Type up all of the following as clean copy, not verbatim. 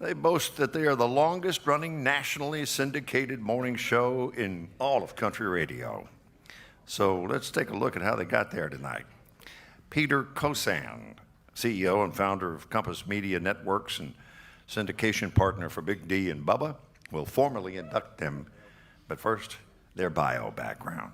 They boast that they are the longest running nationally syndicated morning show in all of country radio. So let's take a look at how they got there tonight. Peter Kosan, CEO and founder of Compass Media Networks and syndication partner for Big D and Bubba, will formally induct them. But first, their bio background.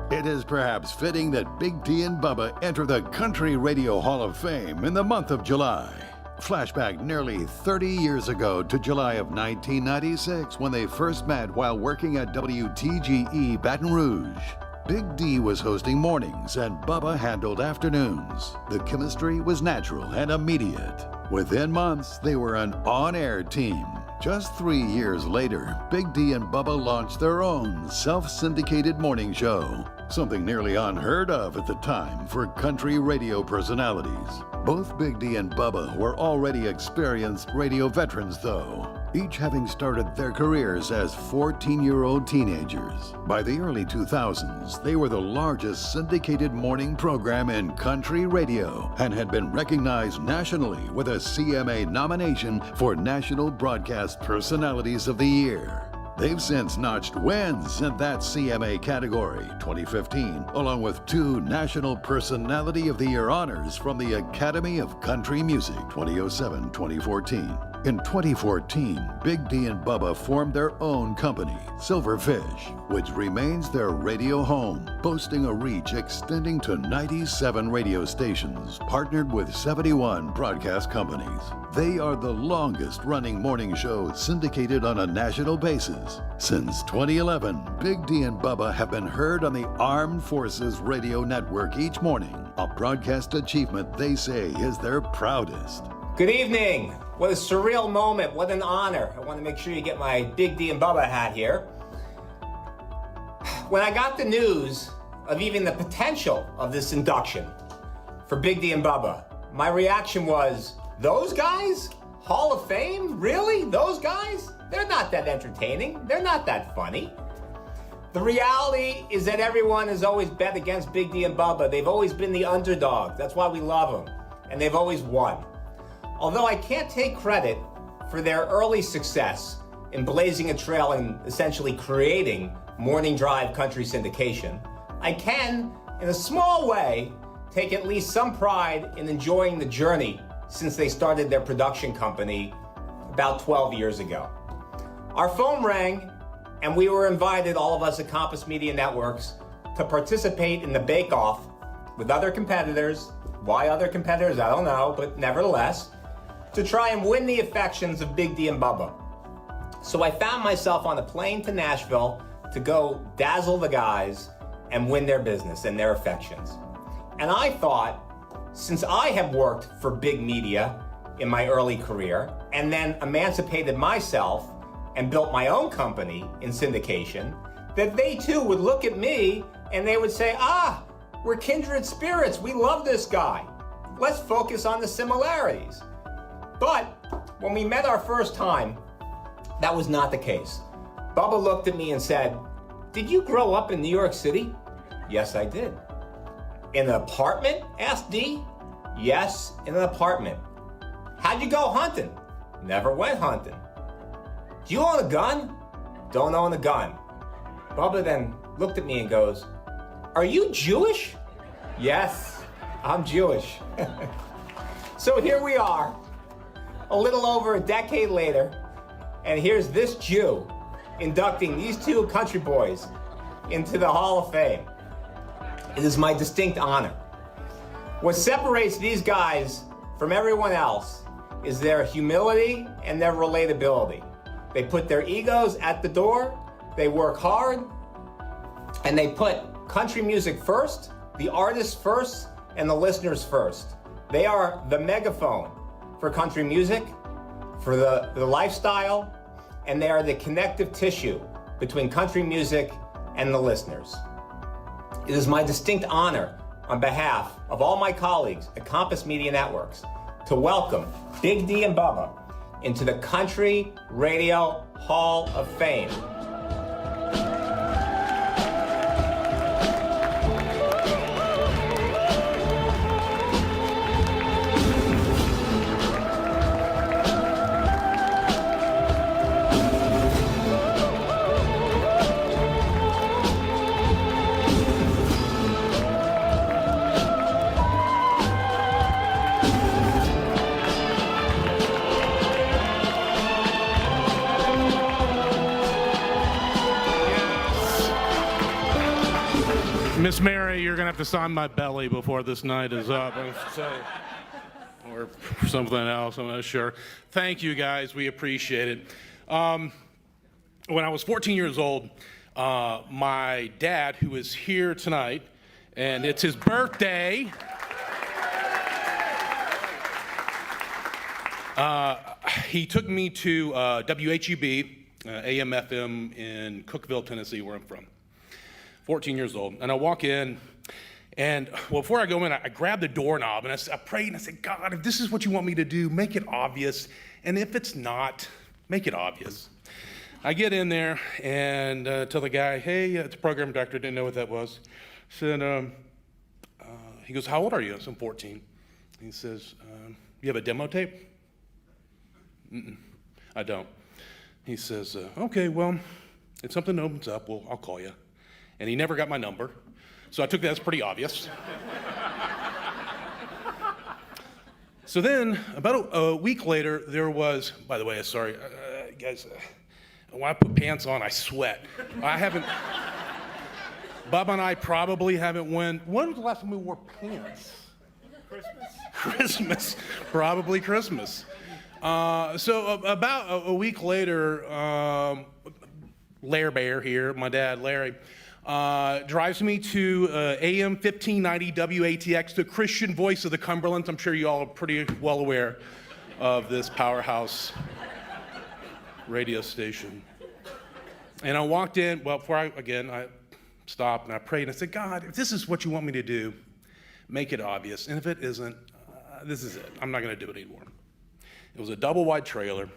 It is perhaps fitting that Big D and Bubba enter the Country Radio Hall of Fame in the month of July. Flashback nearly 30 years ago to July of 1996 when they first met while working at WTGE Baton Rouge. Big D was hosting mornings and Bubba handled afternoons. The chemistry was natural and immediate. Within months, they were an on-air team. Just 3 years later, Big D and Bubba launched their own self-syndicated morning show, something nearly unheard of at the time for country radio personalities. Both Big D and Bubba were already experienced radio veterans, though, each having started their careers as 14-year-old teenagers. By the early 2000s, they were the largest syndicated morning program in country radio and had been recognized nationally with a CMA nomination for National Broadcast Personalities of the Year. They've since notched wins in that CMA category, 2015, along with 2 National Personality of the Year honors from the Academy of Country Music, 2007-2014. In 2014, Big D and Bubba formed their own company, Silverfish, which remains their radio home, boasting a reach extending to 97 radio stations, partnered with 71 broadcast companies. They are the longest-running morning show syndicated on a national basis. Since 2011, Big D and Bubba have been heard on the Armed Forces Radio Network each morning, a broadcast achievement they say is their proudest. Good evening. What a surreal moment. What an honor. I want to make sure you get my Big D and Bubba hat here. When I got the news of even the potential of this induction for Big D and Bubba, my reaction was, those guys? Hall of Fame? Really? Those guys? They're not that entertaining. They're not that funny. The reality is that everyone has always bet against Big D and Bubba. They've always been the underdog. That's why we love them. And they've always won. Although I can't take credit for their early success in blazing a trail and essentially creating morning drive country syndication, I can, in a small way, take at least some pride in enjoying the journey since they started their production company about 12 years ago. Our phone rang, and we were invited, all of us at Compass Media Networks, to participate in the bake-off with other competitors. Why other competitors? I don't know, but nevertheless, to try and win the affections of Big D and Bubba. So I found myself on a plane to Nashville to go dazzle the guys and win their business and their affections. And I thought, since I have worked for big media in my early career and then emancipated myself and built my own company in syndication, that they too would look at me and they would say, we're kindred spirits. We love this guy. Let's focus on the similarities. But when we met our first time, that was not the case. Bubba looked at me and said, "Did you grow up in New York City?" "Yes, I did." "In an apartment?" asked D. "Yes, in an apartment." "How'd you go hunting?" "Never went hunting." "Do you own a gun?" "Don't own a gun." Bubba then looked at me and goes, "Are you Jewish?" "Yes, I'm Jewish." So here we are, a little over a decade later, and here's this Jew inducting these 2 country boys into the Hall of Fame. It is my distinct honor. What separates these guys from everyone else is their humility and their relatability. They put their egos at the door, they work hard, and they put country music first, the artists first, and the listeners first. They are the megaphone for country music, for the lifestyle, and they are the connective tissue between country music and the listeners. It is my distinct honor on behalf of all my colleagues at Compass Media Networks to welcome Big D and Bubba into the Country Radio Hall of Fame. Miss Mary, you're gonna have to sign my belly before this night is up. Or something else, I'm not sure. Thank you guys, we appreciate it. When I was 14 years old, my dad, who is here tonight, and it's his birthday, he took me to WHEB, AM FM in Cookeville, Tennessee, where I'm from. 14 years old, and I walk in, and well, before I go in, I grab the doorknob, and I prayed, and I said, God, if this is what you want me to do, make it obvious, and if it's not, make it obvious. I get in there and tell the guy, hey, it's a program director, didn't know what that was. Said, he goes, how old are you? I said, I'm 14. He says, you have a demo tape? I don't. He says, okay, well, if something opens up, I'll call you. And he never got my number, so I took that as pretty obvious. So then, about a week later, there was, by the way, sorry, guys, when I put pants on, I sweat. Bubba and I probably haven't when was the last time we wore pants? Christmas, probably Christmas. So about a week later, Larry Bear here, my dad, Larry, drives me to AM 1590 WATX, the Christian voice of the Cumberlands. I'm sure you all are pretty well aware of this powerhouse radio station. And I walked in, well, before I stopped and I prayed and I said, God, if this is what you want me to do, make it obvious. And if it isn't, this is it. I'm not going to do it anymore. It was a double-wide trailer.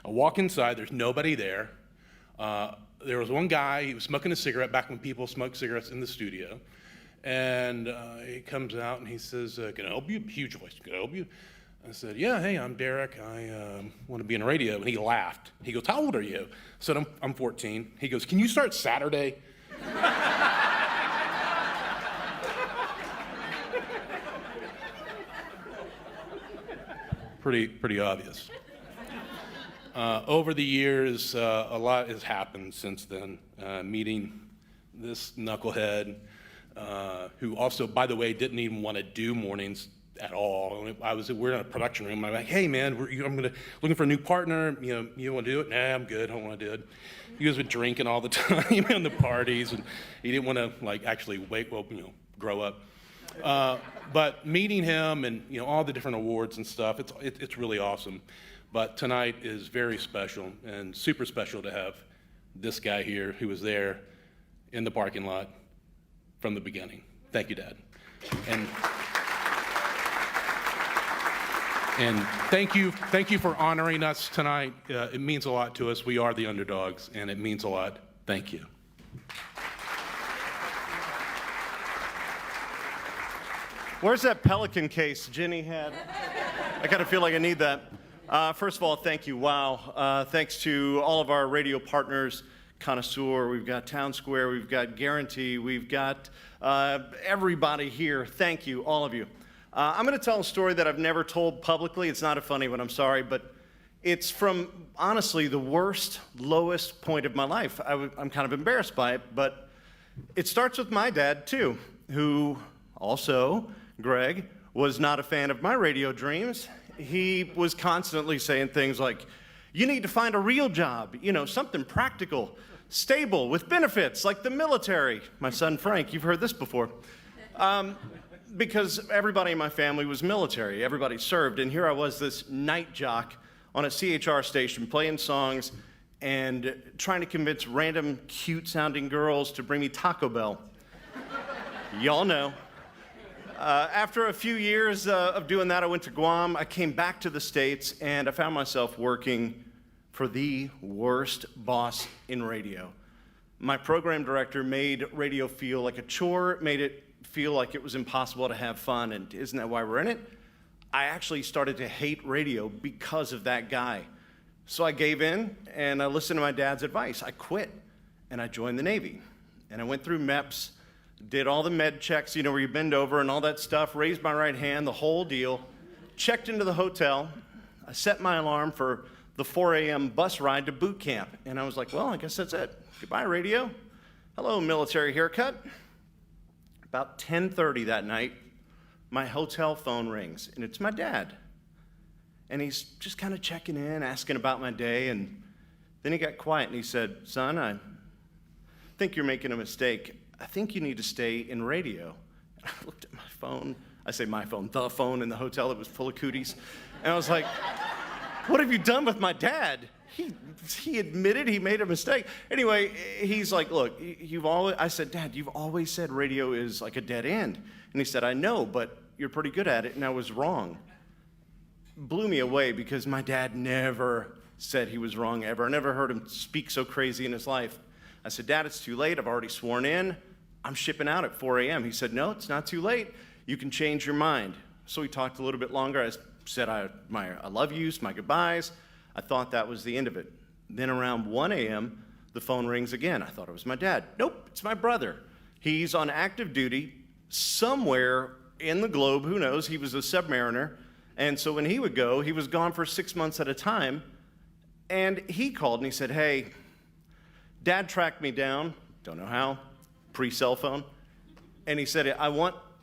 I walk inside, there's nobody there. There was one guy, he was smoking a cigarette back when people smoked cigarettes in the studio. And he comes out and he says, can I help you? Huge voice, can I help you? I said, yeah, hey, I'm Derek. I want to be in radio. And he laughed. He goes, how old are you? I said, I'm 14. He goes, can you start Saturday? Pretty obvious. Over the years, a lot has happened since then. Meeting this knucklehead, who also, by the way, didn't even want to do mornings at all. We're in a production room. I'm like, hey man, looking for a new partner. You want to do it? Nah, I'm good. I don't want to do it. He was drinking all the time in the parties, and he didn't want to actually grow up. But meeting him and all the different awards and stuff, it's really awesome. But tonight is very special and super special to have this guy here who was there in the parking lot from the beginning. Thank you, Dad. And thank you for honoring us tonight. It means a lot to us. We are the underdogs, and it means a lot. Thank you. Where's that Pelican case Ginny had? I kind of feel like I need that. First of all, thank you. Wow. Thanks to all of our radio partners, Connoisseur, we've got Town Square, we've got Guarantee, we've got everybody here. Thank you, all of you. I'm going to tell a story that I've never told publicly. It's not a funny one, I'm sorry, but it's from, honestly, the worst, lowest point of my life. I'm kind of embarrassed by it, but it starts with my dad, too, who also, Greg, was not a fan of my radio dreams. He was constantly saying things like, you need to find a real job, something practical, stable, with benefits, like the military. My son Frank, you've heard this before. Because everybody in my family was military, everybody served, and here I was, this night jock on a CHR station playing songs and trying to convince random cute-sounding girls to bring me Taco Bell. Y'all know. After a few years of doing that, I went to Guam. I came back to the States, and I found myself working for the worst boss in radio. My program director made radio feel like a chore, made it feel like it was impossible to have fun, and isn't that why we're in it? I actually started to hate radio because of that guy. So I gave in, and I listened to my dad's advice. I quit, and I joined the Navy. And I went through MEPS, did all the med checks, where you bend over and all that stuff, raised my right hand, the whole deal, checked into the hotel. I set my alarm for the 4 a.m. bus ride to boot camp. And I was like, well, I guess that's it. Goodbye, radio. Hello, military haircut. About 10:30 that night, my hotel phone rings, and it's my dad. And he's just kind of checking in, asking about my day, and then he got quiet and he said, "Son, I think you're making a mistake. I think you need to stay in radio." And I looked at my phone. I say my phone, the phone in the hotel that was full of cooties. And I was like, what have you done with my dad? He admitted he made a mistake. Anyway, he's like, look, I said, Dad, you've always said radio is like a dead end. And he said, I know, but you're pretty good at it, and I was wrong. Blew me away because my dad never said he was wrong ever. I never heard him speak so crazy in his life. I said, Dad, it's too late. I've already sworn in. I'm shipping out at 4 a.m. He said, no, it's not too late. You can change your mind. So we talked a little bit longer. I said I love yous, my goodbyes. I thought that was the end of it. Then around 1 a.m., the phone rings again. I thought it was my dad. Nope, it's my brother. He's on active duty somewhere in the globe. Who knows? He was a submariner. And so when he would go, he was gone for 6 months at a time. And he called and he said, hey, Dad tracked me down. Don't know how. Pre-cell phone. And he said,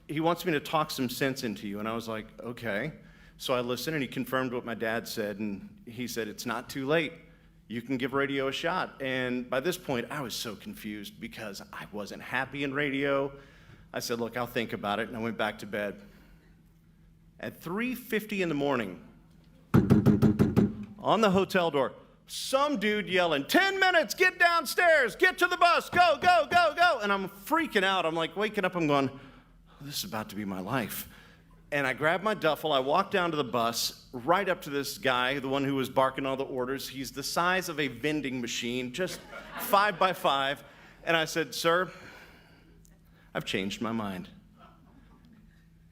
he wants me to talk some sense into you. And I was like, okay. So I listened, and he confirmed what my dad said, and he said, it's not too late. You can give radio a shot. And by this point, I was so confused because I wasn't happy in radio. I said, look, I'll think about it, and I went back to bed. At 3:50 in the morning, on the hotel door, some dude yelling, 10 minutes, get downstairs, get to the bus, go, go, go, go. And I'm freaking out. I'm like waking up, I'm going, this is about to be my life. And I grabbed my duffel, I walked down to the bus, right up to this guy, the one who was barking all the orders. He's the size of a vending machine, just 5 by 5. And I said, sir, I've changed my mind.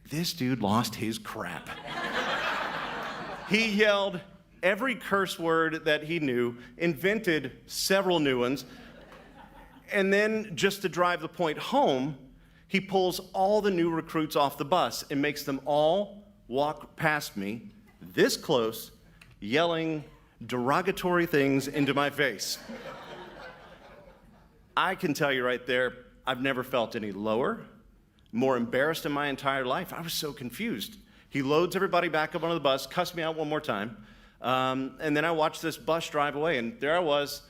This dude lost his crap. He yelled every curse word that he knew, invented several new ones, and then just to drive the point home, he pulls all the new recruits off the bus and makes them all walk past me this close, yelling derogatory things into my face. I can tell you right there, I've never felt any lower, more embarrassed in my entire life. I was so confused. He loads everybody back up onto the bus, cussed me out one more time, and then I watched this bus drive away, and there I was,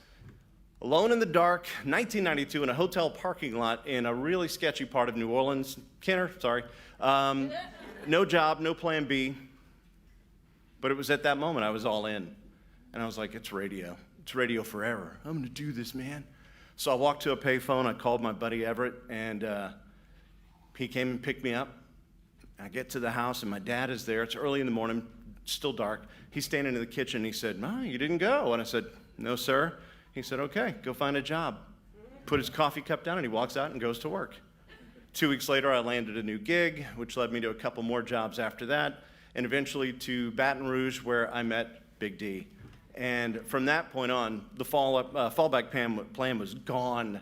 alone in the dark, 1992, in a hotel parking lot in a really sketchy part of New Orleans. Kenner, sorry. No job, no plan B. But it was at that moment I was all in. And I was like, it's radio. It's radio forever. I'm going to do this, man. So I walked to a payphone. I called my buddy Everett, and he came and picked me up. I get to the house, and my dad is there. It's early in the morning, still dark. He's standing in the kitchen, and he said, Ma, you didn't go. And I said, no, sir. He said, okay, go find a job. Put his coffee cup down, and he walks out and goes to work. 2 weeks later, I landed a new gig, which led me to a couple more jobs after that, and eventually to Baton Rouge, where I met Big D. And from that point on, the fallback plan was gone.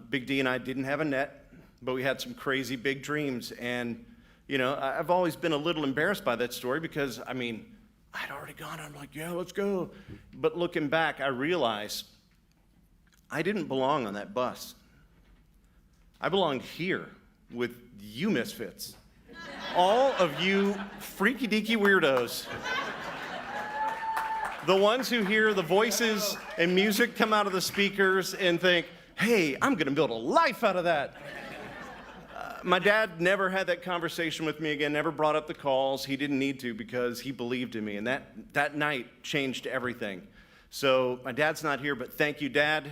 Big D and I didn't have a net, but we had some crazy big dreams. And, you know, I've always been a little embarrassed by that story because, I mean, I'd already gone. I'm like, yeah, let's go. But looking back, I realized I didn't belong on that bus. I belonged here with you misfits. All of you freaky deaky weirdos. The ones who hear the voices and music come out of the speakers and think, hey, I'm going to build a life out of that. My dad never had that conversation with me again, never brought up the calls. He didn't need to because he believed in me, and that night changed everything. So my dad's not here, but thank you, Dad.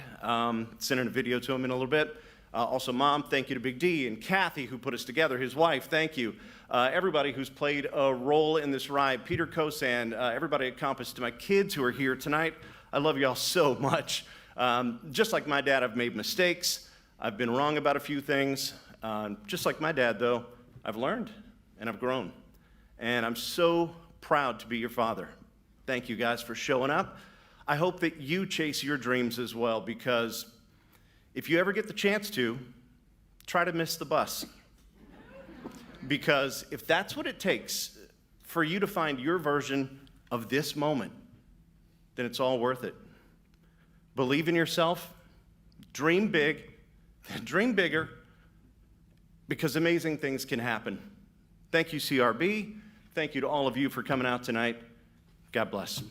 Sending a video to him in a little bit. Also, Mom, thank you to Big D, and Kathy, who put us together, his wife, thank you. Everybody who's played a role in this ride, Peter Kosan, everybody at Compass, to my kids who are here tonight, I love y'all so much. Just like my dad, I've made mistakes. I've been wrong about a few things. Just like my dad, though, I've learned and I've grown. And I'm so proud to be your father. Thank you guys for showing up. I hope that you chase your dreams as well, because if you ever get the chance to, try to miss the bus. Because if that's what it takes for you to find your version of this moment, then it's all worth it. Believe in yourself, dream big, dream bigger, because amazing things can happen. Thank you, CRB. Thank you to all of you for coming out tonight. God bless.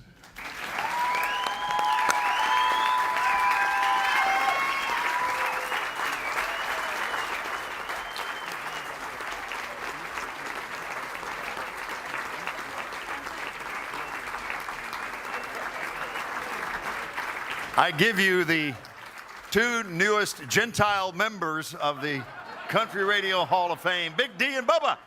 I give you the two newest Gentile members of the Country Radio Hall of Fame, Big D and Bubba.